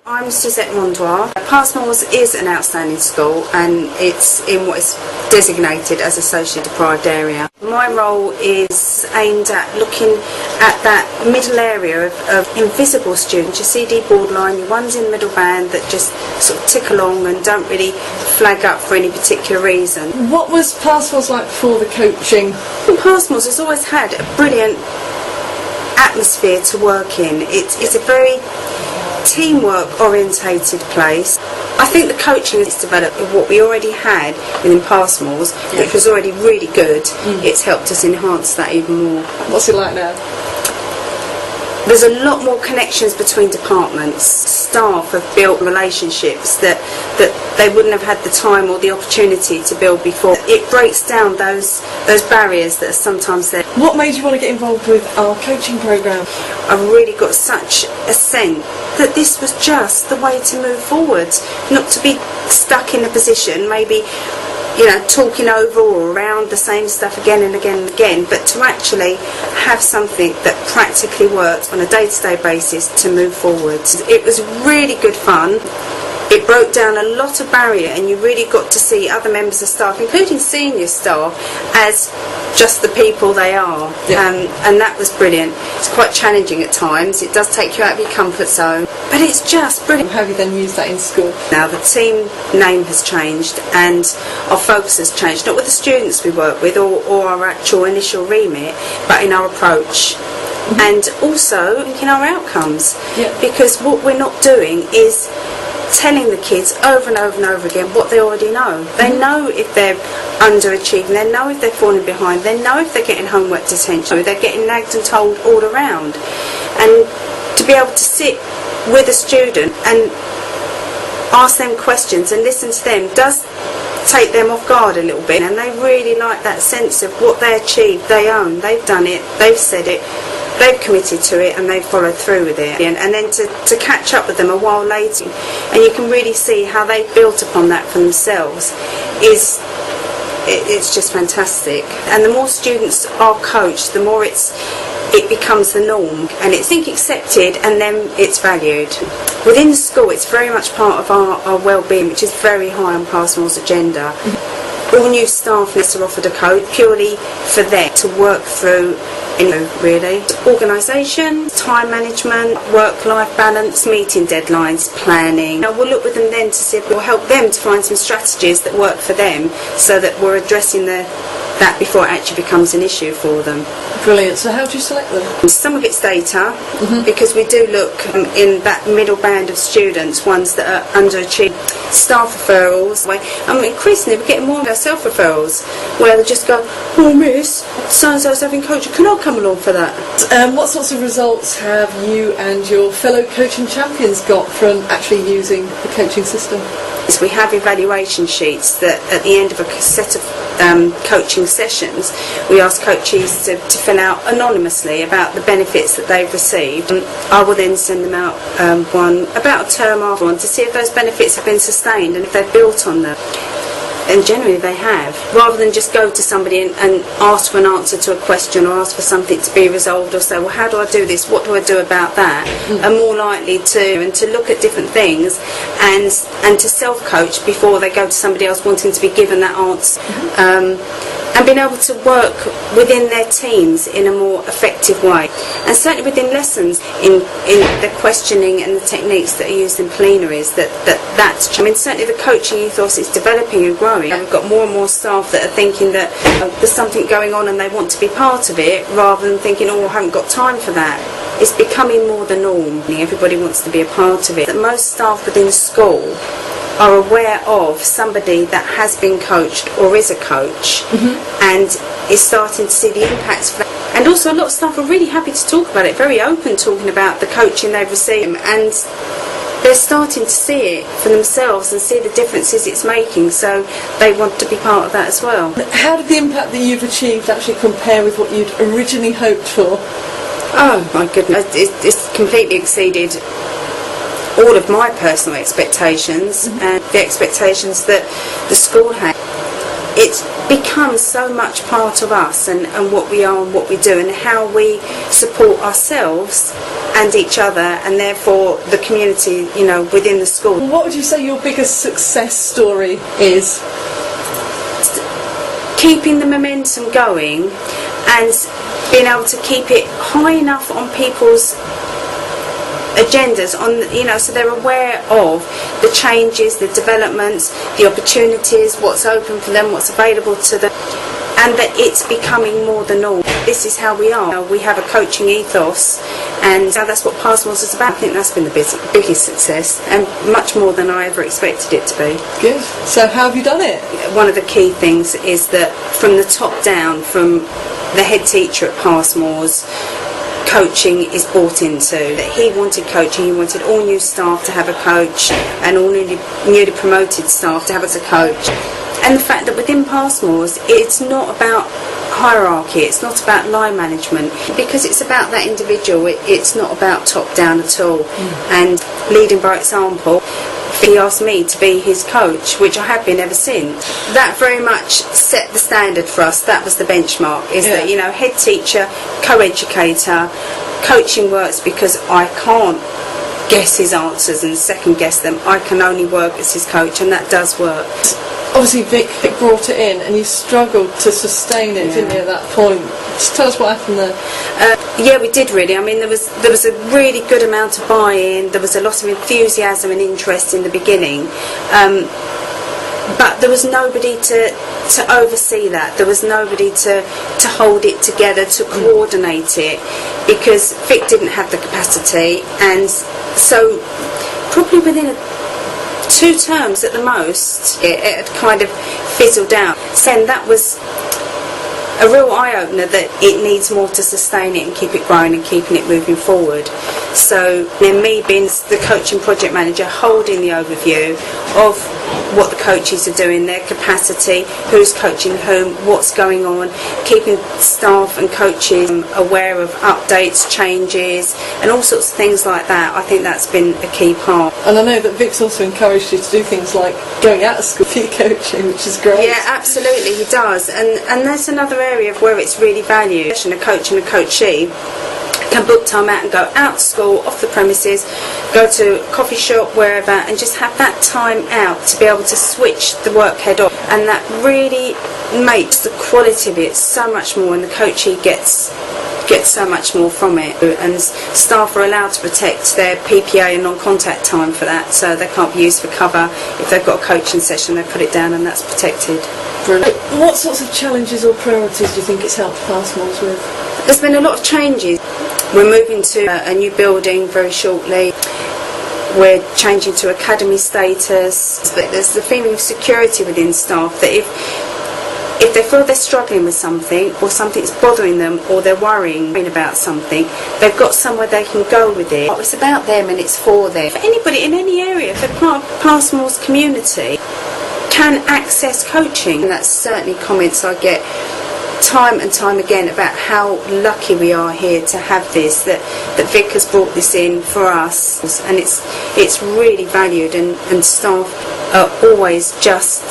I'm Suzette Mondoir. Passmores is an outstanding school and it's in what is designated as a socially deprived area. My role is aimed at looking at that middle area of invisible students, your CD borderline, your ones in the middle band that just sort of tick along and don't really flag up for any particular reason. What was Passmores like before the coaching? Passmores has always had a brilliant atmosphere to work in. It's a very teamwork orientated place. I think the coaching has developed what we already had within Passmores, which was already really good. It's helped us enhance that even more. What's it like now? There's a lot more connections between departments. Staff have built relationships that they wouldn't have had the time or the opportunity to build before. It breaks down those barriers that are sometimes there. What made you want to get involved with our coaching programme? I've really got such a sense that this was just the way to move forward, not to be stuck in a position, maybe talking over or around the same stuff again and again and again, but to actually have something that practically works on a day-to-day basis to move forward. It was really good fun. It broke down a lot of barrier and you really got to see other members of staff, including senior staff, as just the people they are. And that was brilliant. It's quite challenging at times. It does take you out of your comfort zone, but it's just brilliant. How have you then used that in school? Now the team name has changed and our focus has changed, not with the students we work with or our actual initial remit, but in our approach. And also in our outcomes. Because what we're not doing is telling the kids over and over and over again what they already know. They know if they're underachieving, they know if they're falling behind, they know if they're getting homework detention, they're getting nagged and told all around. And to be able to sit with a student and ask them questions and listen to them does take them off guard a little bit, and they really like that sense of what they achieved, they own, they've done it, they've said it, they've committed to it and they've followed through with it. And then to catch up with them a while later and you can really see how they built upon that for themselves it's just fantastic. And the more students are coached, the more it becomes the norm and it's accepted and then it's valued. Within the school it's very much part of our well-being, which is very high on Passmores' agenda. All new staff are offered a coach purely for them to work through, really. Organisation, time management, work-life balance, meeting deadlines, planning. We'll look with them then to see if we'll help them to find some strategies that work for them so that we're addressing that before it actually becomes an issue for them. Brilliant. So how do you select them? Some of it's data, because we do look in that middle band of students, ones that are underachieving. Staff referrals. Increasingly we're getting more of our self-referrals where they just go, oh miss, so-and-so's having coaching, can I come along for that? What sorts of results have you and your fellow coaching champions got from actually using the coaching system? We have evaluation sheets that at the end of a set of coaching sessions we ask coaches to fill out anonymously about the benefits that they've received. I will then send them out one about a term after one to see if those benefits have been sustained and if they've built on them. And generally they have. Rather than just go to somebody and ask for an answer to a question or ask for something to be resolved or say, well, how do I do this, what do I do about that, are more likely to look at different things and to self-coach before they go to somebody else wanting to be given that answer. And being able to work within their teams in a more effective way. And certainly within lessons, in the questioning and the techniques that are used in plenaries, that's certainly the coaching ethos is developing and growing. And we've got more and more staff that are thinking that there's something going on and they want to be part of it, rather than thinking, oh, I haven't got time for that. It's becoming more the norm. Everybody wants to be a part of it. That most staff within the school are aware of somebody that has been coached or is a coach and is starting to see the impacts of that. And also a lot of staff are really happy to talk about it, very open talking about the coaching they've received, and they're starting to see it for themselves and see the differences it's making, so they want to be part of that as well. How did the impact that you've achieved actually compare with what you'd originally hoped for? Oh my goodness, it's completely exceeded all of my personal expectations and the expectations that the school had. It's becomes so much part of us and what we are and what we do and how we support ourselves and each other and therefore the community, you know, within the school. What would you say your biggest success story is? Keeping the momentum going and being able to keep it high enough on people's agendas, on, you know, so they're aware of the changes, the developments, the opportunities, what's open for them, what's available to them, and that it's becoming more the norm. This is how we are. We have a coaching ethos, and that's what Passmores is about. I think that's been the biggest success, and much more than I ever expected it to be. Good. So how have you done it? One of the key things is that from the top down, from the head teacher at Passmores, coaching is bought into. That he wanted coaching, he wanted all new staff to have a coach and all newly promoted staff to have as a coach. And the fact that within Passmores it's not about hierarchy, it's not about line management, because it's about that individual. It's not about top down at all. And leading by example, he asked me to be his coach, which I have been ever since. That very much set the standard for us. That was the benchmark, is that, you know, head teacher, co-educator, coaching works because I can't guess his answers and second guess them. I can only work as his coach, and that does work. Obviously Vic brought it in and you struggled to sustain it, didn't you, at that point? Just tell us what happened there. Yeah, we did really. I mean, there was a really good amount of buy-in. There was a lot of enthusiasm and interest in the beginning, but there was nobody to oversee that. There was nobody to hold it together, to coordinate it, because Vic didn't have the capacity, and so probably within 2 terms at the most, it had kind of fizzled out. So that was a real eye-opener that it needs more to sustain it and keep it growing and keeping it moving forward. So then me being the coaching project manager, holding the overview of what the coaches are doing, their capacity, who's coaching whom, what's going on, keeping staff and coaches aware of updates, changes and all sorts of things like that. I think that's been a key part. And I know that Vic's also encouraged you to do things like going out of school for your coaching, which is great. Yeah, absolutely, he does. And that's another area of where it's really valued. A coach and a coachee can book time out and go out to school, off the premises, go to a coffee shop, wherever, and just have that time out to be able to switch the work head off. And that really makes the quality of it so much more, and the coachee gets so much more from it. And staff are allowed to protect their PPA and non-contact time for that, so they can't be used for cover. If they've got a coaching session, they put it down and that's protected. Brilliant. What sorts of challenges or priorities do you think it's helped Passmores with? There's been a lot of changes. We're moving to a new building very shortly. We're changing to academy status. But there's the feeling of security within staff that if they feel they're struggling with something, or something's bothering them, or they're worrying about something, they've got somewhere they can go with it. It's about them and it's for them. For anybody in any area, if they're part of Passmores community, can access coaching. And that's certainly comments I get time and time again about how lucky we are here to have this, that Vic has brought this in for us, and it's really valued, and staff are always just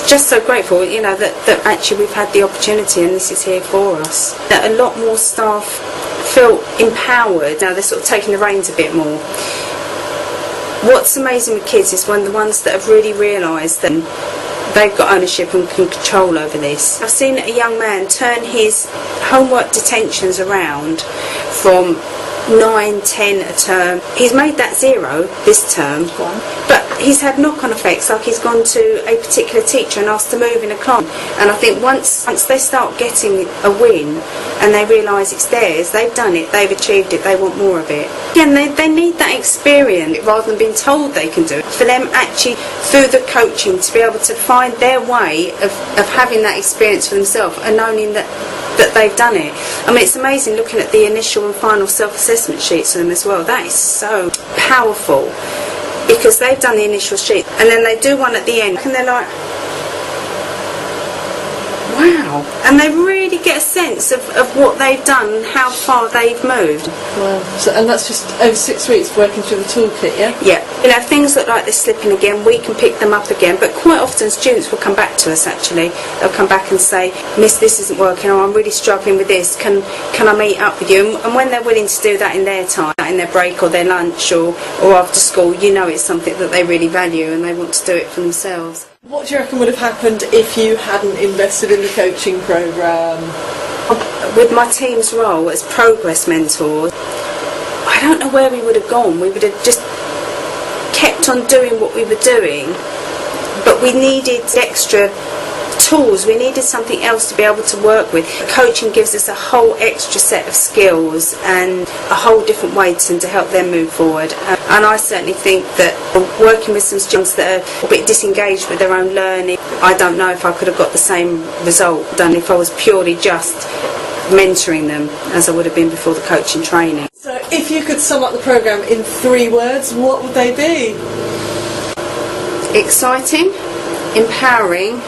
so grateful, you know, that actually we've had the opportunity and this is here for us. That a lot more staff feel empowered now. They're sort of taking the reins a bit more. What's amazing with kids is when the ones that have really realised that they've got ownership and control over this. I've seen a young man turn his homework detentions around from 9, 10 a term. He's made that 0 this term, but he's had knock-on effects, like he's gone to a particular teacher and asked to move in a class. And I think once they start getting a win and they realise it's theirs, they've done it, they've achieved it, they want more of it. Again, they need that experience rather than being told they can do it. For them actually, through the coaching, to be able to find their way of having that experience for themselves and knowing that they've done it. I mean, it's amazing looking at the initial and final self-assessment sheets of them as well. That is so powerful, because they've done the initial sheet and then they do one at the end and they're like, wow. And they really get a sense of what they've done and how far they've moved. Wow. So, and that's just over 6 weeks working through the toolkit, yeah? Yeah. You know, things look like they're slipping again, we can pick them up again, but quite often students will come back to us actually. They'll come back and say, Miss, this isn't working, or I'm really struggling with this, can I meet up with you? And when they're willing to do that in their time, in their break or their lunch or after school, you know it's something that they really value and they want to do it for themselves. What do you reckon would have happened if you hadn't invested in the coaching programme? With my team's role as progress mentors, I don't know where we would have gone. We would have just kept on doing what we were doing, but we needed extra tools, we needed something else to be able to work with. Coaching gives us a whole extra set of skills and a whole different way to help them move forward. And I certainly think that working with some students that are a bit disengaged with their own learning, I don't know if I could have got the same result done if I was purely just mentoring them as I would have been before the coaching training. So if you could sum up the programme in 3 words, what would they be? Exciting, empowering